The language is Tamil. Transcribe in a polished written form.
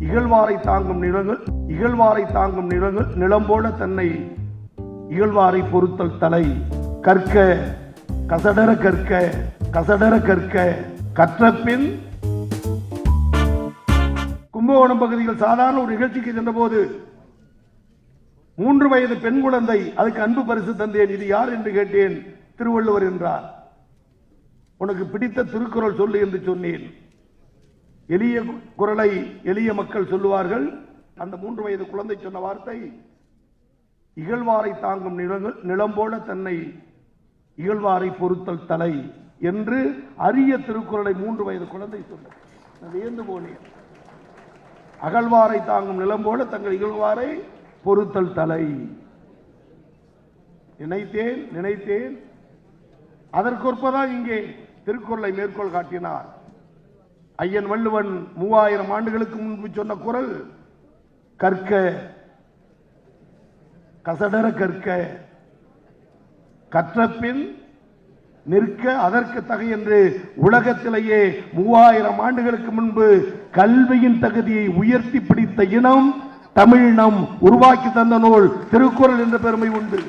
இகழ்வாரை தாங்கும் நிலங்கள் நிலம் போல தன்னை இகழ்வாரை பொறுத்தல் தலை. கற்க கசடர கற்க கற்றபின். கும்பகோணம் பகுதியில் சாதாரண ஒரு நிகழ்ச்சிக்கு சென்ற போது 3 வயது பெண் குழந்தை அதுக்கு அன்பு பரிசு தந்தேன், இது யார் என்று கேட்டேன். திருவள்ளுவர் என்றார். உனக்கு பிடித்த திருக்குறள் சொல்லு என்று சொன்னேன். எளிய குரலை எளிய மக்கள் சொல்லுவார்கள். அந்த 3 வயது குழந்தை சொன்ன வார்த்தை, இகழ்வாரை தாங்கும் நிலம் போல தன்னை இகழ்வாரை பொறுத்தல் தலை என்று அரிய திருக்குறளை 3 வயது குழந்தை சொன்னார். வியந்து போனேன். அகழ்வாரை தாங்கும் நிலம் போல தங்கள் இகழ்வாரை பொறுத்தல் தலை. நினைத்தேன் அதற்கொற்பதான் இங்கே திருக்குறளை மேற்கோள் காட்டினார். ஐயன் வள்ளுவன் 3000 ஆண்டுகளுக்கு முன்பு சொன்ன குறள், கற்க கசடர கற்றபின் நிற்க அதற்கு தகை என்று உலகத்திலேயே 3000 ஆண்டுகளுக்கு முன்பு கல்வியின் தகுதியை உயர்த்தி பிடித்த இனம் தமிழினம். உருவாக்கி தந்த நூல் திருக்குறள் என்ற பெருமை உண்டு.